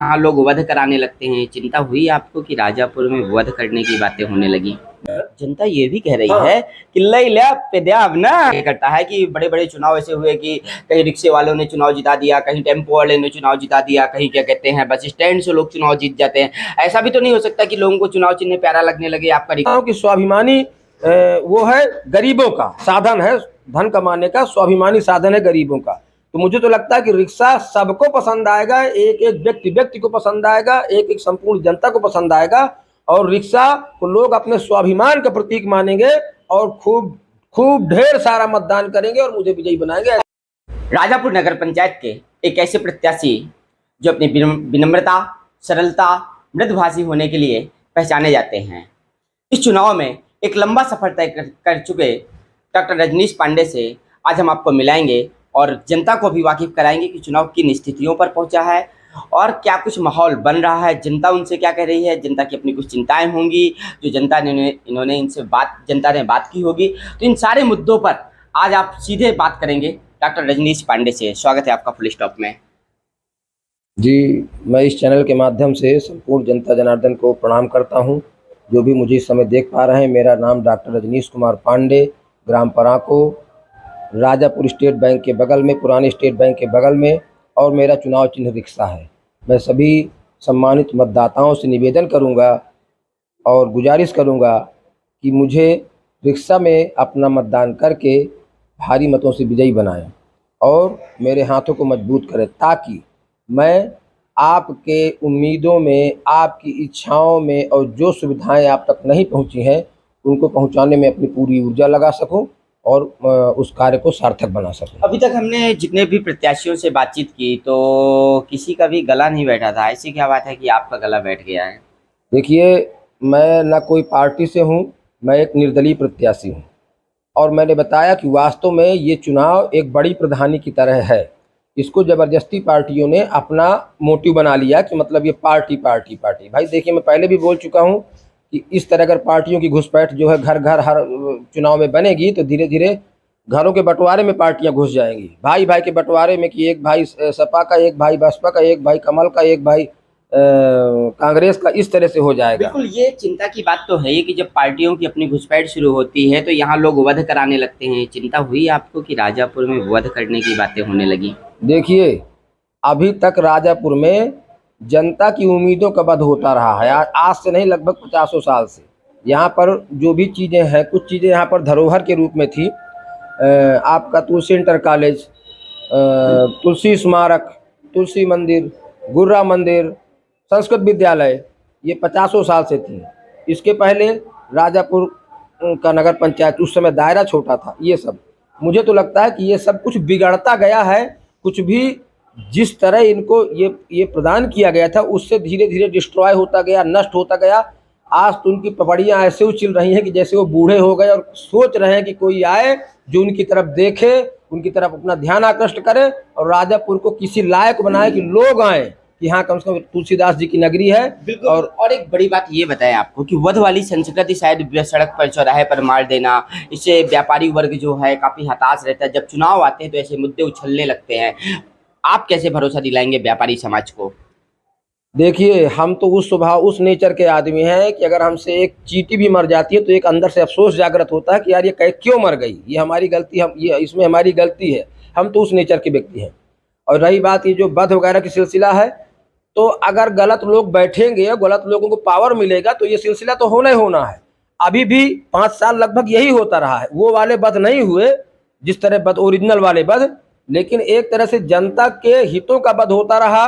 हाँ, लोग वध कराने लगते हैं। चिंता हुई आपको कि राजापुर में वध करने की बातें होने लगी? जनता ये भी कह रही है कि लई ल्या पेद्याव ना ये करता है कि बड़े-बड़े चुनाव ऐसे हुए कि कहीं रिक्शे वालों ने चुनाव जिता दिया, कहीं टेम्पो वाले ने चुनाव जिता दिया, कहीं क्या कहते हैं बस स्टैंड से लोग चुनाव जीत जाते हैं। ऐसा भी तो नहीं हो सकता कि लोगों को चुनाव चिन्ह प्यारा लगने लगे आपका कि स्वाभिमानी वो है, गरीबों का साधन है, धन कमाने का स्वाभिमानी साधन है गरीबों का। तो मुझे तो लगता है कि रिक्शा सबको पसंद आएगा, एक एक व्यक्ति को पसंद आएगा, एक एक संपूर्ण जनता को पसंद आएगा। और रिक्शा को लोग अपने स्वाभिमान का प्रतीक मानेंगे और खूब खूब ढेर सारा मतदान करेंगे और मुझे विजयी बनाएंगे। राजापुर नगर पंचायत के एक ऐसे प्रत्याशी जो अपनी विनम्रता, सरलता, मृदुभाषी होने के लिए पहचाने जाते हैं। इस चुनाव में एक लंबा सफर तय कर चुके डॉक्टर रजनीश पांडे से आज हम आपको मिलाएंगे और जनता को भी वाकिफ कराएंगे कि चुनाव किन स्थितियों पर पहुंचा है और क्या कुछ माहौल बन रहा है, जनता उनसे क्या कह रही है, जनता की अपनी कुछ चिंताएं होंगी जो इन्होंने इनसे जनता ने बात की होगी। तो इन सारे मुद्दों पर आज आप सीधे बात करेंगे डॉक्टर रजनीश पांडे से। स्वागत है आपका फुल स्टॉप में। जी, मैं इस चैनल के माध्यम से संपूर्ण जनता जनार्दन को प्रणाम करता हूं। जो भी मुझे इस समय देख पा रहे हैं, मेरा नाम डॉक्टर रजनीश कुमार पांडे, ग्राम पराको, राजापुर स्टेट बैंक के बगल में, पुराने स्टेट बैंक के बगल में, और मेरा चुनाव चिन्ह रिक्शा है। मैं सभी सम्मानित मतदाताओं से निवेदन करूंगा और गुजारिश करूंगा कि मुझे रिक्शा में अपना मतदान करके भारी मतों से विजयी बनाएं और मेरे हाथों को मजबूत करें, ताकि मैं आपके उम्मीदों में, आपकी इच्छाओं में और जो सुविधाएं आप तक नहीं पहुंची हैं उनको पहुंचाने में अपनी पूरी ऊर्जा लगा सकूं और उस कार्य को सार्थक बना सकूं। अभी तक हमने जितने भी प्रत्याशियों से बातचीत की तो किसी का भी गला नहीं बैठा था। ऐसी क्या बात है कि आपका गला बैठ गया है? देखिए, मैं न कोई पार्टी से हूं, मैं एक निर्दलीय प्रत्याशी हूं और मैंने बताया कि वास्तव में ये चुनाव एक बड़ी प्रधानी की तरह है। इसको ज़बरदस्ती पार्टियों ने अपना मोटिव बना लिया कि मतलब ये पार्टी पार्टी पार्टी। भाई देखिए, मैं पहले भी बोल चुका हूँ कि इस तरह अगर पार्टियों की घुसपैठ जो है घर घर हर चुनाव में बनेगी तो धीरे धीरे घरों के बंटवारे में पार्टियां घुस जाएंगी, भाई भाई के बंटवारे में, कि एक भाई सपा का, एक भाई बसपा का, एक भाई कमल का, एक भाई कांग्रेस का, इस तरह से हो जाएगा। बिल्कुल, ये चिंता की बात तो है ही कि जब पार्टियों की अपनी घुसपैठ शुरू होती है तो यहाँ लोग वध कराने लगते हैं। चिंता हुई आपको कि राजापुर में वध करने की बातें होने लगी? देखिए, अभी तक राजापुर में जनता की उम्मीदों का वध होता रहा है, आज से नहीं, लगभग 50 साल से। यहाँ पर जो भी चीज़ें हैं, कुछ चीज़ें यहाँ पर धरोहर के रूप में थी। आपका तुलसी इंटर कॉलेज, तुलसी स्मारक, तुलसी मंदिर, गुर्रा मंदिर, संस्कृत विद्यालय, ये 50 साल से थी। इसके पहले राजापुर का नगर पंचायत, उस समय दायरा छोटा था। ये सब मुझे तो लगता है कि ये सब कुछ बिगड़ता गया है। कुछ भी जिस तरह इनको ये प्रदान किया गया था उससे धीरे धीरे डिस्ट्रॉय होता गया, नष्ट होता गया। आज तो उनकी पपड़ियाँ ऐसे उछल रही हैं कि जैसे वो बूढ़े हो गए और सोच रहे हैं कि कोई आए जो उनकी तरफ देखे, उनकी तरफ अपना ध्यान आकृष्ट करे और राजापुर को किसी लायक बनाए कि लोग आए कि हाँ, कम से कम तुलसीदास जी की नगरी है। और एक बड़ी बात ये बताएं आपको कि वध वाली संस्कृति शायद सड़क पर, चौराहे पर मार देना, इससे व्यापारी वर्ग जो है काफी हताश रहता है। जब चुनाव आते हैं तो ऐसे मुद्दे उछलने लगते हैं। आप कैसे भरोसा दिलाएंगे व्यापारी समाज को? देखिए, हम तो उस स्वभाव, उस नेचर के आदमी हैं कि अगर हमसे एक चींटी भी मर जाती है तो एक अंदर से अफसोस जागृत होता है कि यार ये क्यों मर गई, ये हमारी गलती, हम ये इसमें हमारी गलती है। हम तो उस नेचर के व्यक्ति हैं। और रही बात ये जो वध वगैरह की सिलसिला है, तो अगर गलत लोग बैठेंगे, गलत लोगों को पावर मिलेगा तो ये सिलसिला तो होना ही होना है। अभी भी 5 साल लगभग यही होता रहा है। वो वाले वध नहीं हुए जिस तरह वध, ओरिजिनल वाले वध, लेकिन एक तरह से जनता के हितों का वध होता रहा।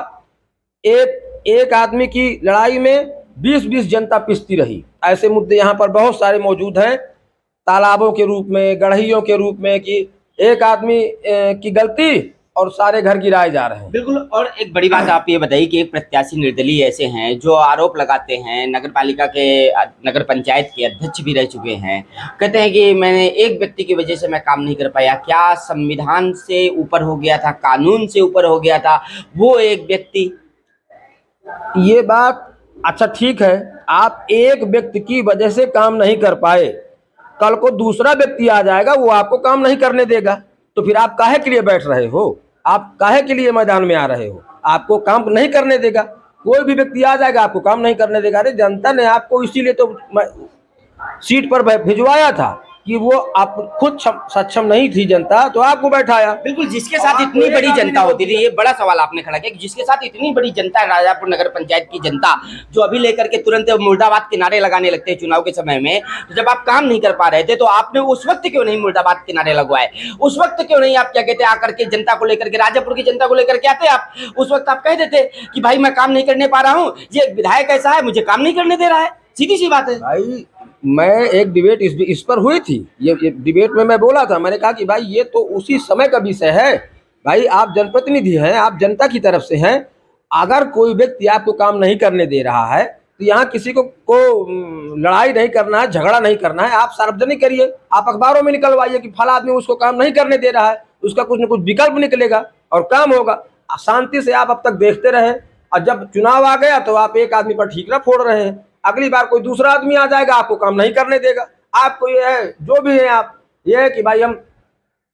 एक आदमी की लड़ाई में 20-20 जनता पिसती रही। ऐसे मुद्दे यहाँ पर बहुत सारे मौजूद हैं, तालाबों के रूप में, गढ़ियों के रूप में, कि एक आदमी की गलती और सारे घर गिराए जा रहे हैं। बिल्कुल। और एक बड़ी बात आप ये बताइए कि एक प्रत्याशी निर्दलीय ऐसे हैं जो आरोप लगाते हैं, नगर पालिका के, नगर पंचायत के अध्यक्ष भी रह चुके हैं, कहते हैं कि मैंने एक व्यक्ति की वजह से मैं काम नहीं कर पाया। क्या संविधान से ऊपर हो गया था, कानून से ऊपर हो गया था वो एक व्यक्ति? ये बात, अच्छा ठीक है, आप एक व्यक्ति की वजह से काम नहीं कर पाए, कल को दूसरा व्यक्ति आ जाएगा, वो आपको काम नहीं करने देगा, तो फिर आप काहे के लिए बैठ रहे हो? आप काहे के लिए मैदान में आ रहे हो? आपको काम नहीं करने देगा। कोई भी व्यक्ति आ जाएगा आपको काम नहीं करने देगा। अरे जनता ने आपको इसीलिए तो सीट पर भिजवाया था कि वो आप खुद सक्षम नहीं थी जनता, तो आपको बैठाया। बिल्कुल, जिसके साथ इतनी बड़ी जनता होती थी, ये बड़ा सवाल आपने खड़ा किया कि जिसके साथ इतनी बड़ी जनता है, राजापुर नगर पंचायत की जनता, जो अभी लेकर के तुरंत मुर्दाबाद के नारे लगाने लगते हैं चुनाव के समय में, तो जब आप काम नहीं कर पा रहे थे तो आपने उस वक्त क्यों नहीं मुर्दाबाद के नारे लगवाए? उस वक्त क्यों नहीं आप क्या कहते हैं आकर के जनता को लेकर के, राजापुर की जनता को लेकर के आते? आप उस वक्त आप कह देते कि भाई मैं काम नहीं करने पा रहा हूँ, ये विधायक ऐसा है मुझे काम नहीं करने दे रहा है। सीधी सी बात है भाई। मैं एक डिबेट इस पर हुई थी, ये डिबेट में मैं बोला था, मैंने कहा कि भाई ये तो उसी समय का विषय है। भाई आप जनप्रतिनिधि हैं, आप जनता की तरफ से हैं। अगर कोई व्यक्ति आपको काम नहीं करने दे रहा है तो यहाँ किसी को लड़ाई नहीं करना है, झगड़ा नहीं करना है, आप सार्वजनिक करिए, आप अखबारों में निकलवाइए कि फला आदमी उसको काम नहीं करने दे रहा है, उसका कुछ न कुछ विकल्प निकलेगा और काम होगा। शांति से आप अब तक देखते रहे, और जब चुनाव आ गया तो आप एक आदमी पर ठीकरा फोड़ रहे हैं। अगली बार कोई दूसरा आदमी आ जाएगा, आपको काम नहीं करने देगा। आपको ये है, जो भी है आप, ये है कि भाई हम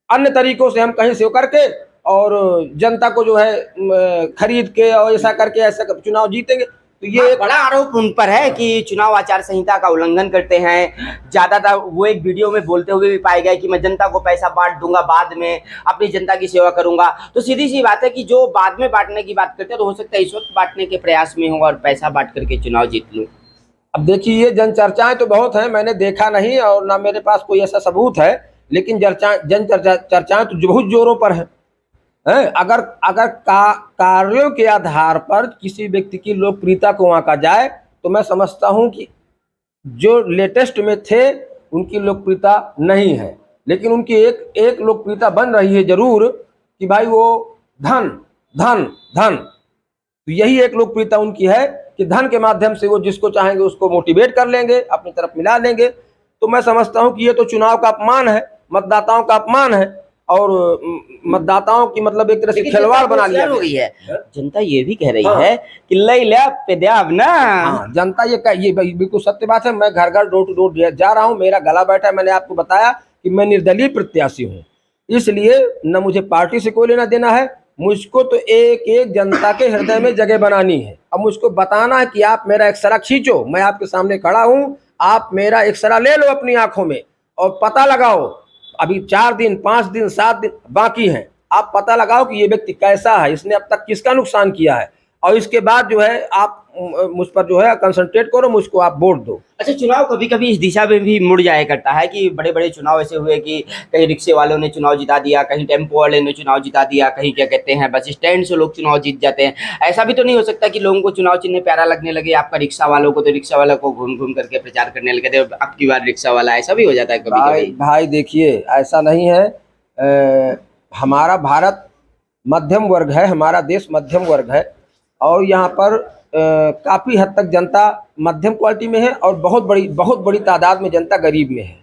अन्य तरीकों से हम कहीं से करके और जनता को जो है खरीद के और ऐसा करके ऐसा चुनाव जीतेंगे। तो ये बड़ा आरोप उन पर है कि चुनाव आचार संहिता का उल्लंघन करते हैं। ज्यादातर वो एक वीडियो में बोलते हुए भी पाए गए कि मैं जनता को पैसा बांट दूंगा, बाद में अपनी जनता की सेवा करूंगा। तो सीधी सी बात है कि जो बाद में बांटने की बात करते हैं तो हो सकता है इस वक्त बांटने के प्रयास में हो और पैसा बांट करके चुनाव जीत लूं। अब देखिए, ये जन चर्चाएं तो बहुत हैं, मैंने देखा नहीं और ना मेरे पास कोई ऐसा सबूत है, लेकिन जन चर्चाएं तो बहुत जोरों पर हैं। अगर अगर कार्यों के आधार पर किसी व्यक्ति की लोकप्रियता को आंका जाए तो मैं समझता हूं कि जो लेटेस्ट में थे उनकी लोकप्रियता नहीं है, लेकिन उनकी एक लोकप्रियता बन रही है जरूर कि भाई वो धन धन धन। तो यही एक लोकप्रियता उनकी है कि धन के माध्यम से वो जिसको चाहेंगे उसको मोटिवेट कर लेंगे, अपनी तरफ मिला लेंगे। तो मैं समझता हूं कि ये तो चुनाव का अपमान है, मतदाताओं का अपमान है, और मतदाताओं की मतलब एक तरह से खिलवाड़ बना लिया हो गई है। जनता ये भी कह रही है कि लैला पे द्याव ना। जनता ये बिल्कुल सत्य बात है। मैं घर घर डोर टू डोर जा रहा हूँ, मेरा गला बैठा है। मैंने आपको बताया कि मैं निर्दलीय प्रत्याशी हूँ, इसलिए न मुझे पार्टी से कोई लेना देना है। मुझको तो एक एक जनता के हृदय में जगह बनानी है। अब मुझको बताना है कि आप मेरा एक्सरा खींचो, मैं आपके सामने खड़ा हूँ, आप मेरा एक्सरा ले लो अपनी आंखों में और पता लगाओ। अभी 4 दिन 5 दिन 7 दिन बाकी हैं, आप पता लगाओ कि ये व्यक्ति कैसा है, इसने अब तक किसका नुकसान किया है, और इसके बाद जो है आप मुझ पर जो है कंसंट्रेट करो, मुझको आप वोट दो। अच्छा, चुनाव कभी कभी इस दिशा में भी मुड़ जाया करता है कि बड़े बड़े चुनाव ऐसे हुए कि कहीं रिक्शे वालों ने चुनाव जिता दिया, कहीं टेम्पो वाले ने चुनाव जिता दिया, कहीं क्या कहते हैं बस स्टैंड से लोग चुनाव जीत जाते हैं। ऐसा भी तो नहीं हो सकता कि लोगों को चुनाव चिन्ह प्यारा लगने लगे आपका, रिक्शा वालों को तो रिक्शा वाला को घूम घूम करके प्रचार करने लगे थे, अब की बार रिक्शा वाला, ऐसा भी हो जाता है कभी कभी? भाई देखिए, ऐसा नहीं है। हमारा भारत मध्यम वर्ग है, हमारा देश मध्यम वर्ग है, और यहाँ पर काफ़ी हद तक जनता मध्यम क्वालिटी में है और बहुत बड़ी तादाद में जनता गरीब में है।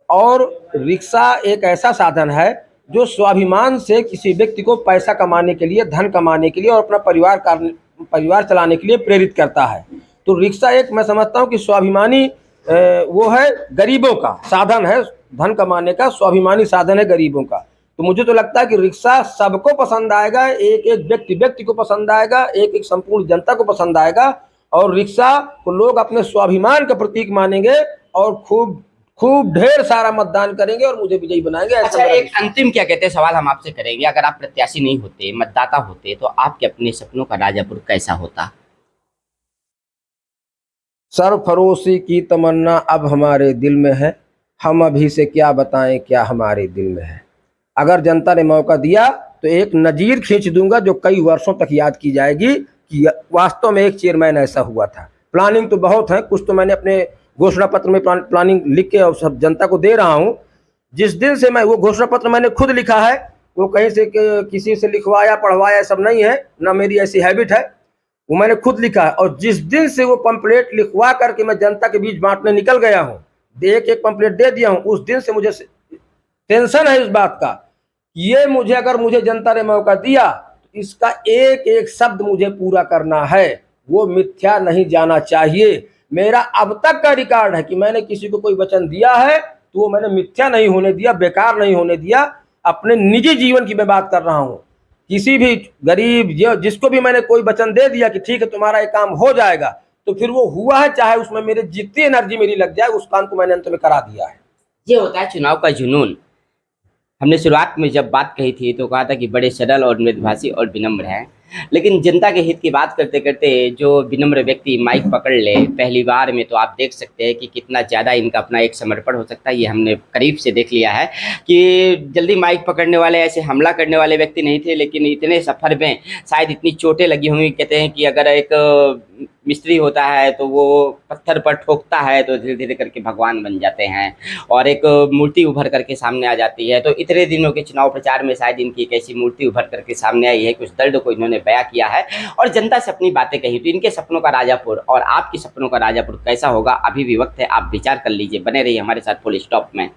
और रिक्शा एक ऐसा साधन है जो स्वाभिमान से किसी व्यक्ति को पैसा कमाने के लिए, धन कमाने के लिए और अपना परिवार चलाने के लिए प्रेरित करता है। तो रिक्शा एक मैं समझता हूँ कि स्वाभिमानी वो है, गरीबों का साधन है, धन कमाने का स्वाभिमानी साधन है गरीबों का। तो मुझे तो लगता है कि रिक्शा सबको पसंद आएगा, एक एक व्यक्ति को पसंद आएगा, एक एक संपूर्ण जनता को पसंद आएगा, और रिक्शा को लोग अपने स्वाभिमान का प्रतीक मानेंगे और खूब ढेर सारा मतदान करेंगे और मुझे विजयी बनाएंगे। अच्छा, एक अंतिम क्या कहते हैं सवाल हम आपसे करेंगे, अगर आप प्रत्याशी नहीं होते, मतदाता होते, तो आपके अपने सपनों का राजापुर कैसा होता? सरफरोशी की तमन्ना अब हमारे दिल में है, हम अभी से क्या बताएं क्या हमारे दिल में है। अगर जनता ने मौका दिया तो एक नज़ीर खींच दूंगा जो कई वर्षों तक याद की जाएगी कि वास्तव में एक चेयरमैन ऐसा हुआ था। प्लानिंग तो बहुत है, कुछ तो मैंने अपने घोषणा पत्र में प्लानिंग लिख के और सब जनता को दे रहा हूँ। जिस दिन से मैं वो घोषणा पत्र मैंने खुद लिखा है, वो कहीं से किसी से लिखवाया पढ़वाया सब नहीं है, ना मेरी ऐसी हैबिट है, वो मैंने खुद लिखा है। और जिस दिन से वो पंपलेट लिखवा करके मैं जनता के बीच बांटने निकल गया हूँ, एक एक पंपलेट दे दिया हूँ, उस दिन से मुझे टेंशन है इस बात का, ये अगर मुझे जनता ने मौका दिया तो इसका एक एक शब्द मुझे पूरा करना है, वो मिथ्या नहीं जाना चाहिए। मेरा अब तक का रिकॉर्ड है कि मैंने किसी को कोई वचन दिया है तो वो मैंने मिथ्या नहीं होने दिया, बेकार नहीं होने दिया। अपने निजी जीवन की मैं बात कर रहा हूँ, किसी भी गरीब जिसको भी मैंने कोई वचन दे दिया कि ठीक है तुम्हारा ये काम हो जाएगा, तो फिर वो हुआ है, चाहे उसमें मेरी जितनी एनर्जी मेरी लग जाए, उस काम को मैंने अंत में करा दिया है। ये होता है चुनाव का जुनून। हमने शुरुआत में जब बात कही थी तो कहा था कि बड़े सरल और मृदुभाषी और विनम्र हैं, लेकिन जनता के हित की बात करते करते जो विनम्र व्यक्ति माइक पकड़ ले पहली बार में, तो आप देख सकते हैं कि कितना ज़्यादा इनका अपना एक समर्पण हो सकता है। ये हमने करीब से देख लिया है कि जल्दी माइक पकड़ने वाले, ऐसे हमला करने वाले व्यक्ति नहीं थे, लेकिन इतने सफ़र में शायद इतनी चोटें लगी हुई। कहते हैं कि अगर एक मिस्त्री होता है तो वो पत्थर पर ठोकता है तो धीरे धीरे करके भगवान बन जाते हैं और एक मूर्ति उभर करके सामने आ जाती है। तो इतने दिनों के चुनाव प्रचार में शायद इनकी एक ऐसी मूर्ति उभर करके सामने आई है, कुछ दर्द को इन्होंने बयां किया है और जनता से अपनी बातें कही। तो इनके सपनों का राजापुर और आपके सपनों का राजापुर कैसा होगा, अभी भी वक्त है, आप विचार कर लीजिए। बने रहिए हमारे साथ फुल स्टॉप में।